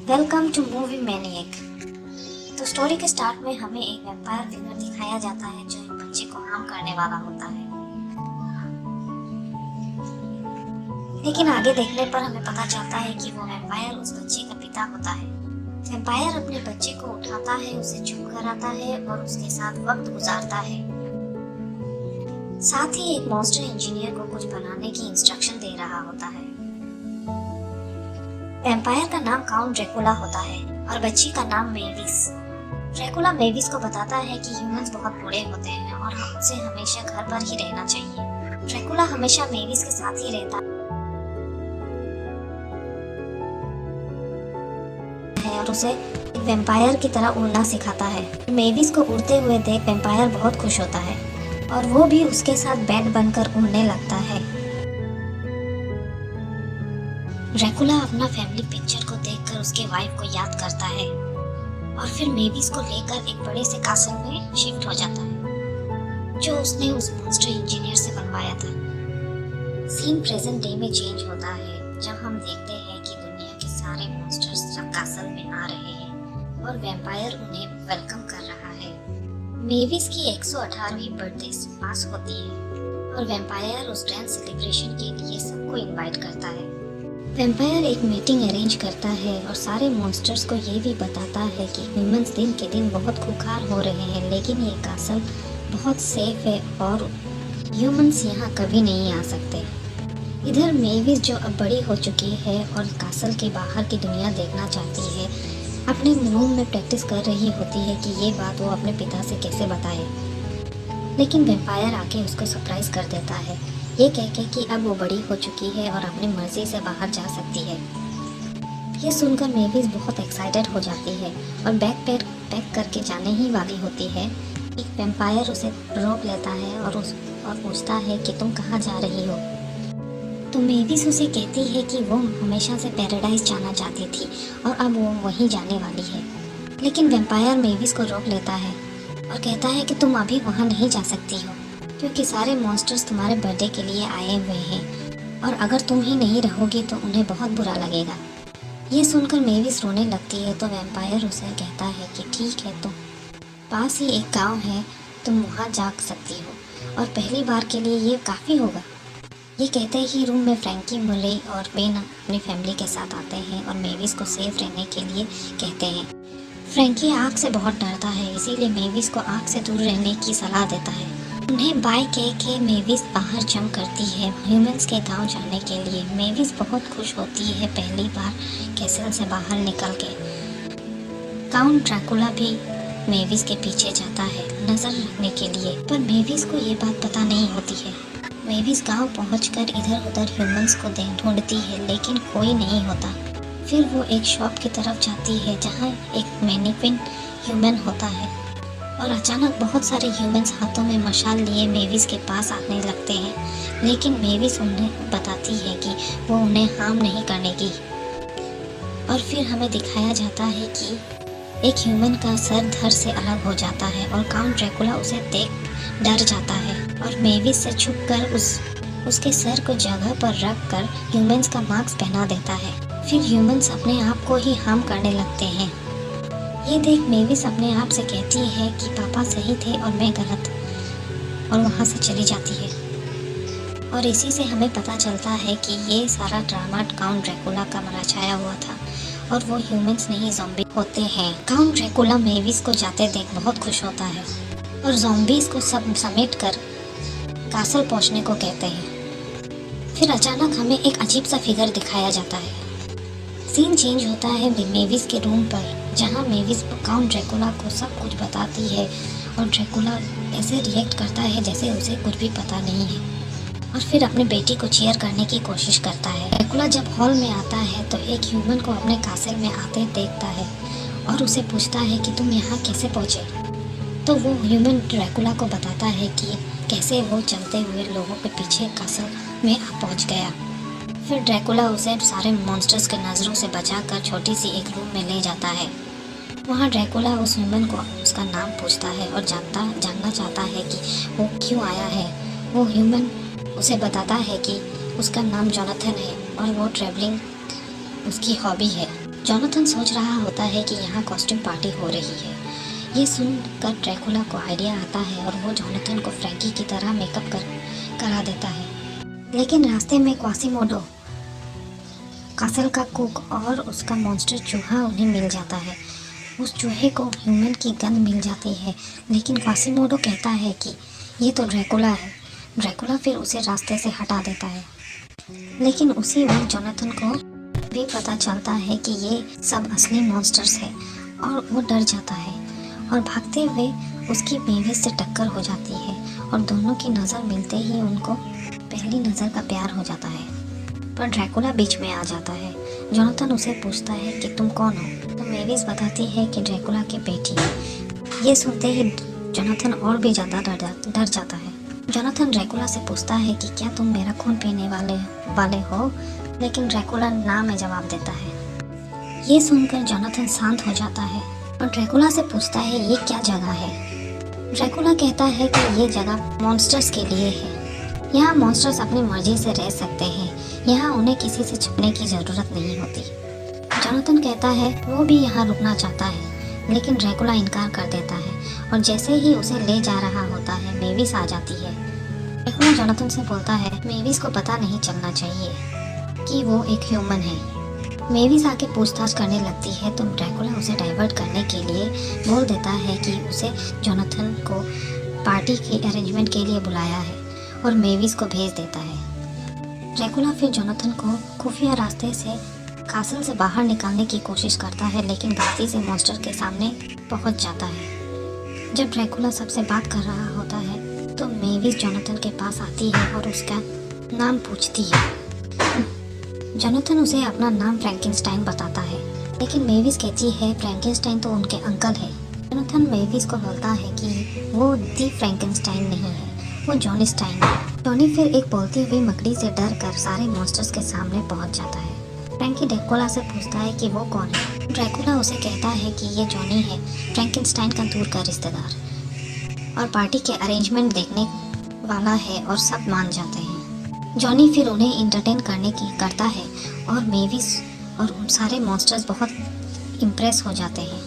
Welcome to movie maniac. तो story के start में हमें एक वैम्पायर फिगर दिखाया जाता है जो एक बच्चे को हार्म करने वाला होता है। लेकिन आगे देखने पर हमें पता चलता है कि वो वैम्पायर उस बच्चे का पिता होता है। वैम्पायर अपने बच्चे को उठाता है, उसे चुप कराता है और उसके साथ वक्त गुजारता है। साथ ही एक मॉन्स्टर इंजीनियर को कुछ बनाने की इंस्ट्रक्शन दे रहा होता है। वैम्पायर का नाम काउंट ड्रैकुला होता है और बच्ची का नाम मेविस। ड्रैकुला मेविस को बताता है कि ह्यूमंस बहुत बुरे होते हैं और हमसे हमेशा घर पर ही रहना चाहिए। ड्रैकुला हमेशा मेविस के साथ ही रहता है और उसे एक वैम्पायर की तरह उड़ना सिखाता है। मेविस को उड़ते हुए देख वैम्पायर बहुत खुश होता है और वो भी उसके साथ बैट बनकर उड़ने लगता है। ड्रैकुला अपना फैमिली पिक्चर को देखकर उसके वाइफ को याद करता है और फिर मेविस को लेकर एक बड़े से कासल में शिफ्ट हो जाता है जो उसने उस मॉन्स्टर इंजीनियर से बनवाया था। सीन प्रेजेंट डे में चेंज होता है जब हम देखते हैं कि दुनिया के सारे मॉन्स्टर्स कासल में आ रहे हैं और वैम्पायर उन्हें वेलकम कर रहा है। मेविस की 118वीं बर्थडे पास होती है और वैम्पायर उस ग्रैंड सेलिब्रेशन के लिए सबको इनवाइट करता है। वैम्पायर एक मीटिंग अरेंज करता है और सारे मॉन्स्टर्स को ये भी बताता है कि ह्यूमंस दिन के दिन बहुत खुखार हो रहे हैं, लेकिन ये कासल बहुत सेफ है और ह्यूमंस यहाँ कभी नहीं आ सकते। इधर मेविस जो अब बड़ी हो चुकी है और कासल के बाहर की दुनिया देखना चाहती है, अपने रूम में प्रैक्टिस कर रही होती है कि ये बात वो अपने पिता से कैसे बताए। लेकिन वैम्पायर आके उसको सरप्राइज कर देता है, ये कह के कि अब वो बड़ी हो चुकी है और अपनी मर्जी से बाहर जा सकती है। ये सुनकर मेविस बहुत एक्साइटेड हो जाती है और बैग पैक करके जाने ही वाली होती है। एक वैम्पायर उसे रोक लेता है और पूछता है कि तुम कहाँ जा रही हो। तो मेविस उसे कहती है कि वो हमेशा से पैराडाइज जाना चाहती थी और अब वो वहीं जाने वाली है। लेकिन वैम्पायर मेविस को रोक लेता है और कहता है कि तुम अभी वहाँ नहीं जा सकती हो क्योंकि सारे मॉन्स्टर्स तुम्हारे बर्थडे के लिए आए हुए हैं और अगर तुम ही नहीं रहोगी तो उन्हें बहुत बुरा लगेगा। ये सुनकर मेविस रोने लगती है तो वैम्पायर उसे कहता है कि ठीक है, तो पास ही एक गांव है, तुम वहाँ जा सकती हो और पहली बार के लिए ये काफ़ी होगा। ये कहते ही रूम में फ्रैंकी, मुले और बेन अपनी फैमिली के साथ आते हैं और मेविस को सेफ रहने के लिए कहते हैं। फ्रैंकी आग से बहुत डरता है, इसीलिए मेविस को आग से दूर रहने की सलाह देता है। उन्हें बाय कह के मेविस बाहर जंप करती है ह्यूमंस के गांव जाने के लिए। मेविस बहुत खुश होती है पहली बार कैसल से बाहर निकल के। काउंट ड्रैकुला भी मेविस के पीछे जाता है नजर रखने के लिए, पर मेविस को ये बात पता नहीं होती है। मेविस गांव पहुंचकर इधर उधर ह्यूमंस को ढूंढती है लेकिन कोई नहीं होता। फिर वो एक शॉप की तरफ जाती है जहाँ एक मैनिक्विन ह्यूमन होता है और अचानक बहुत सारे ह्यूमंस हाथों में मशाल लिए मेविस के पास आने लगते हैं, लेकिन मेविस उन्हें बताती है कि वो उन्हें हार्म नहीं करने की। और फिर हमें दिखाया जाता है कि एक ह्यूमन का सर धड़ से अलग हो जाता है और काउंट ड्रैकुला उसे देख डर जाता है और मेविस से छुपकर उसके सर को जगह पर रख कर ह्यूमंस का मास्क पहना देता है। फिर ह्यूमंस अपने आप को ही हार्म करने लगते हैं। ये देख मेविस अपने आप से कहती है कि पापा सही थे और मैं गलत, और वहाँ से चली जाती है। और इसी से हमें पता चलता है कि ये सारा ड्रामा काउंट ड्रैकुला का रचाया हुआ था और वो ह्यूमंस नहीं ज़ॉम्बी होते हैं। काउंट ड्रैकुला मेविस को जाते देख बहुत खुश होता है और ज़ॉम्बीज़ को सब समेट कर कासल पहुँचने को कहते हैं। फिर अचानक हमें एक अजीब सा फिगर दिखाया जाता है। सीन चेंज होता है मेविस के रूम पर जहाँ मेविस काउंट ड्रैकुला को सब कुछ बताती है और ड्रैकुला ऐसे रिएक्ट करता है जैसे उसे कुछ भी पता नहीं है और फिर अपनी बेटी को चीयर करने की कोशिश करता है। ड्रैकुला जब हॉल में आता है तो एक ह्यूमन को अपने कासल में आते देखता है और उसे पूछता है कि तुम यहाँ कैसे पहुँचे। तो वो ह्यूमन ड्रैकुला को बताता है कि कैसे वो चलते हुए लोगों के पीछे कासल में पहुँच गया। फिर ड्रैकुला उसे सारे मॉन्स्टर्स के नज़रों से बचाकर छोटी सी एक रूम में ले जाता है। वहाँ ड्रैकुला उस ह्यूमन को उसका नाम पूछता है और जानना चाहता है कि वो क्यों आया है। वो ह्यूमन उसे बताता है कि उसका नाम जोनाथन है और वो ट्रैवलिंग उसकी हॉबी है। जोनाथन सोच रहा होता है कि यहाँ कॉस्ट्यूम पार्टी हो रही है। ये सुनकर ड्रैकुला को आइडिया आता है और वो जोनाथन को फ्रैंकी की तरह मेकअप करा देता है। लेकिन रास्ते में क्वासीमोडो, कासल का कुक और उसका मॉन्स्टर चूहा उन्हें मिल जाता है। उस चूहे को ह्यूमन की गंध मिल जाती है, लेकिन क्वासीमोडो कहता है कि ये तो ड्रैकुला है। ड्रैकुला फिर उसे रास्ते से हटा देता है। लेकिन उसी वक्त जोनाथन को भी पता चलता है कि ये सब असली मॉन्स्टर्स है और वो डर जाता है और भागते हुए उसकी मेविस से टक्कर हो जाती है और दोनों की नज़र मिलते ही उनको पहली नज़र का प्यार हो जाता है। पर ड्रैकुला बीच में आ जाता है। जोनाथन उसे पूछता है कि तुम कौन हो, तो मेविस बताती है कि ड्रैकुला की बेटी है। ये सुनते ही जोनाथन और भी ज़्यादा डर जाता है। जोनाथन ड्रैकुला से पूछता है कि क्या तुम मेरा खून पीने वाले हो, लेकिन ड्रैकुला ना में जवाब देता है। ये सुनकर जोनाथन शांत हो जाता है और ड्रैकुला से पूछता है ये क्या जगह है। ड्रैकुला कहता है कि ये जगह मॉन्स्टर्स के लिए है। यहाँ मॉन्स्टर्स अपनी मर्जी से रह सकते हैं, यहाँ उन्हें किसी से छुपने की ज़रूरत नहीं होती। जोनाथन कहता है वो भी यहाँ रुकना चाहता है, लेकिन ड्रैकुला इनकार कर देता है और जैसे ही उसे ले जा रहा होता है मेविस आ जाती है। ड्रैकुला जोनाथन से बोलता है मेविस को पता नहीं चलना चाहिए कि वो एक ह्यूमन है। मेविस आके पूछताछ करने लगती है तो ड्रैकुला उसे डाइवर्ट करने के लिए बोल देता है कि उसे जोनाथन को पार्टी की अरेंजमेंट के लिए बुलाया है और मेविस को भेज देता है। ड्रैकुला फिर जोनाथन को खुफिया रास्ते से कासल से बाहर निकालने की कोशिश करता है, लेकिन गलती से मॉन्स्टर के सामने पहुंच जाता है। जब ड्रैकुला सबसे बात कर रहा होता है तो मेविस जोनाथन के पास आती है और उसका नाम पूछती है। जोनाथन उसे अपना नाम फ्रैंकेनस्टाइन बताता है, लेकिन मेविस कहती है फ्रैंकेनस्टाइन तो उनके अंकल है। जोनाथन मेविस को बोलता है कि वो दी फ्रैंकेनस्टाइन नहीं है, वो जॉनी स्टाइन है। जॉनी फिर एक बोलती हुई मकड़ी से डर कर सारे मॉन्स्टर्स के सामने पहुंच जाता है। फ्रैंकी ड्रैकुला से पूछता है कि वो कौन है। ड्रैकुला उसे कहता है कि ये जॉनी है, फ्रैंकेनस्टाइन का दूर का रिश्तेदार, और पार्टी के अरेंजमेंट देखने वाला है और सब मान जाते हैं। जॉनी फिर उन्हें इंटरटेन करता है और मेविस और उन सारे मॉन्स्टर्स बहुत इम्प्रेस हो जाते हैं।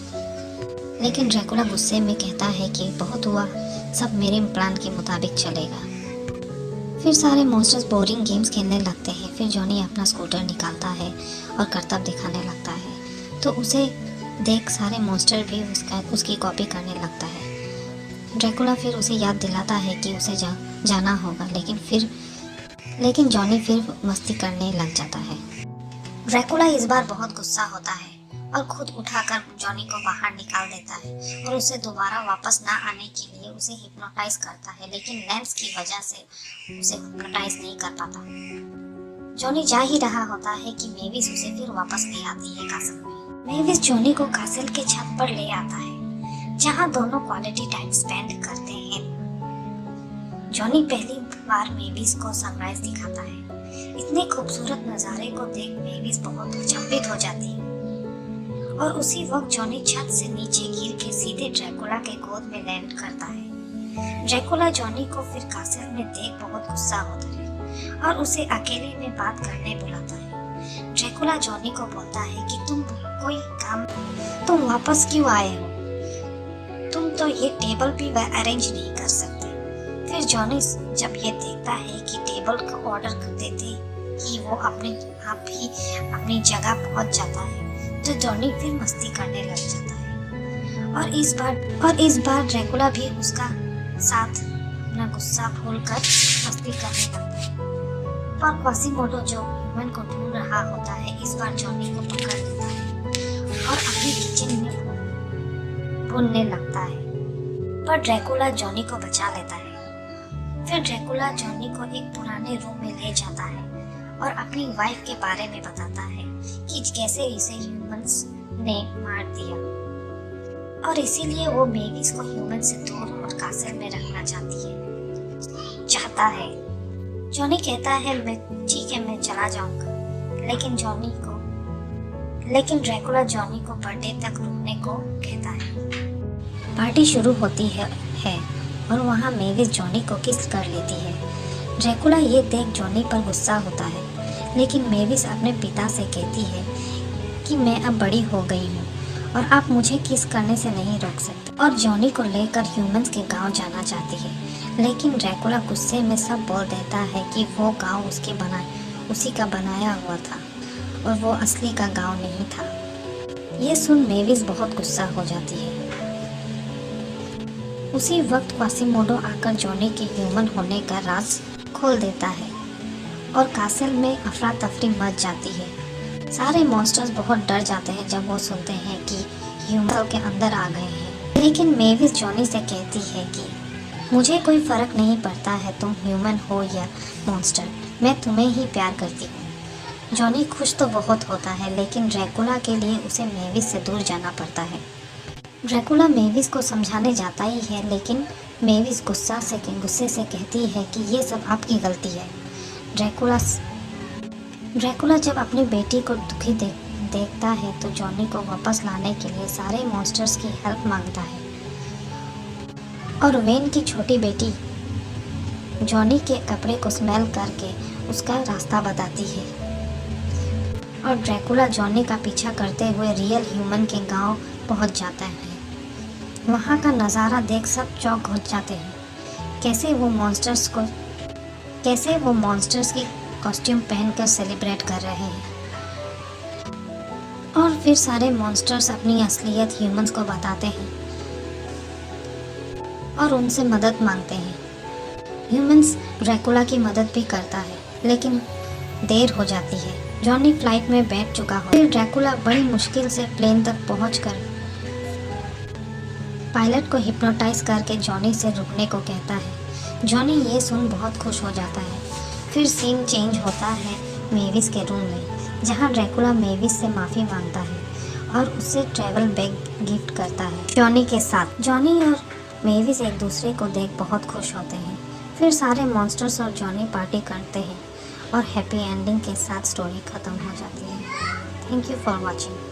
लेकिन ड्रैकुला गुस्से में कहता है कि बहुत हुआ, सब मेरे प्लान के मुताबिक चलेगा। फिर सारे मॉन्स्टर्स बोरिंग गेम्स खेलने लगते हैं। फिर जॉनी अपना स्कूटर निकालता है और करतब दिखाने लगता है, तो उसे देख सारे मॉन्स्टर भी उसकी कॉपी करने लगता है। ड्रैकुला फिर उसे याद दिलाता है कि उसे जाना होगा, लेकिन जॉनी फिर मस्ती करने लग जाता है। ड्रैकुला इस बार बहुत गुस्सा होता है और खुद उठाकर जॉनी को बाहर निकाल देता है और उसे दोबारा वापस ना आने के लिए उसे हिप्नोटाइज करता है, लेकिन लेंस की वजह से उसे हिप्नोटाइज नहीं कर पाता। जॉनी जा ही रहा होता है कि मेविस उसे फिर वापस ले आती है कासल में। मेविस जॉनी को कासल के छत पर ले आता है, जहाँ दोनों क्वालिटी टाइम स्पेंड करते हैं। जॉनी पहली बार मेविस को सनराइज दिखाता है। इतने खूबसूरत नज़ारे को देख मेविस बहुत अचंभित हो जाती है और उसी वक्त जॉनी छत से नीचे गिर के सीधे ड्रैकुला के गोद में लैंड करता है। ड्रैकुला जॉनी को फिर कासल में देख बहुत गुस्सा होता है और उसे अकेले में बात करने बुलाता है। ड्रैकुला जॉनी को बोलता है कि तुम वापस क्यों आए हो? तुम तो ये टेबल भी अरेंज नहीं कर सकते। फिर जॉनी जब ये देखता है कि टेबल का ऑर्डर कर देते कि वो अपने आप ही अपनी जगह पहुंच जाता है, तो जॉनी फिर मस्ती करने लग जाता है और इस बार ड्रैकुला भी उसका साथ अपना गुस्सा भूलकर मस्ती करने लगता है। पर क्वासीमोडो जो ह्यूमन को ढूंढ रहा होता है, इस बार जॉनी को पकड़ लेता है और अपने किचन में भूनने लगता है, पर ड्रैकुला जॉनी को बचा लेता है। फिर ड्रैकुला जॉनी को एक पुराने रूम में ले जाता है और अपनी वाइफ के बारे में बताता है कि कैसे इसे ह्यूमंस ने मार दिया और इसीलिए वो मेविस को ह्यूमन से दूर और कासल में रखना चाहता है। जॉनी कहता है ठीक है, मैं चला जाऊंगा, लेकिन ड्रैकुला जॉनी को बर्थडे तक रुकने को कहता है। पार्टी शुरू होती है और वहाँ मेविस जॉनी को किस कर लेती है। ड्रैकुला ये देख जॉनी पर गुस्सा होता है, लेकिन मेविस अपने पिता से कहती है कि मैं अब बड़ी हो गई हूँ और आप मुझे किस करने से नहीं रोक सकते, और जॉनी को लेकर ह्यूमंस के गांव जाना चाहती है। लेकिन ड्रैकुला गुस्से में सब बोल देता है कि वो गांव उसी का बनाया हुआ था और वो असली का गांव नहीं था। ये सुन मेविस बहुत गुस्सा हो जाती है। उसी वक्त क्वासिमोडो आकर जॉनी के ह्यूमन होने का राज खोल देता है और कासल में अफरा तफरी मच जाती है। सारे मॉन्स्टर्स बहुत डर जाते हैं जब वो सुनते हैं कि ह्यूमन के अंदर आ गए हैं। लेकिन मेविस जॉनी से कहती है कि मुझे कोई फर्क नहीं पड़ता है तुम ह्यूमन हो या मॉन्स्टर, मैं तुम्हें ही प्यार करती हूँ। जॉनी खुश तो बहुत होता है, लेकिन ड्रैकुला के लिए उसे मेविस से दूर जाना पड़ता है। ड्रैकुला मेविस को समझाने जाता ही है, लेकिन मेविस गुस्से से कहती है कि ये सब आपकी गलती है। ड्रैकुला जब अपनी बेटी को दुखी देखता है तो जॉनी को वापस लाने के लिए सारे मॉन्स्टर्स की हेल्प मांगता है, और वेन की छोटी बेटी जॉनी के कपड़े को स्मेल करके उसका रास्ता बताती है, और ड्रैकुला जॉनी का पीछा करते हुए रियल ह्यूमन के गांव पहुंच जाता है। वहां का नज़ारा देख सब चौंक हो जाते हैं। कैसे वो मॉन्स्टर्स की कॉस्ट्यूम पहनकर सेलिब्रेट कर रहे हैं, और फिर सारे मॉन्स्टर्स अपनी असलियत ह्यूमंस को बताते हैं और उनसे मदद मांगते हैं। ह्यूमंस ड्रैकुला की मदद भी करता है, लेकिन देर हो जाती है। जॉनी फ्लाइट में बैठ चुका हो। फिर ड्रैकुला बड़ी मुश्किल से प्लेन तक पहुंचकर पायलट को हिप्नोटाइज करके जॉनी से रुकने को कहता है। जॉनी ये सुन बहुत खुश हो जाता है। फिर सीन चेंज होता है मेविस के रूम में, जहां ड्रैकुला मेविस से माफ़ी मांगता है और उसे ट्रैवल बैग गिफ्ट करता है जॉनी के साथ। जॉनी और मेविस एक दूसरे को देख बहुत खुश होते हैं। फिर सारे मॉन्स्टर्स और जॉनी पार्टी करते हैं और हैप्पी एंडिंग के साथ स्टोरी ख़त्म हो जाती है। Thank you for watching.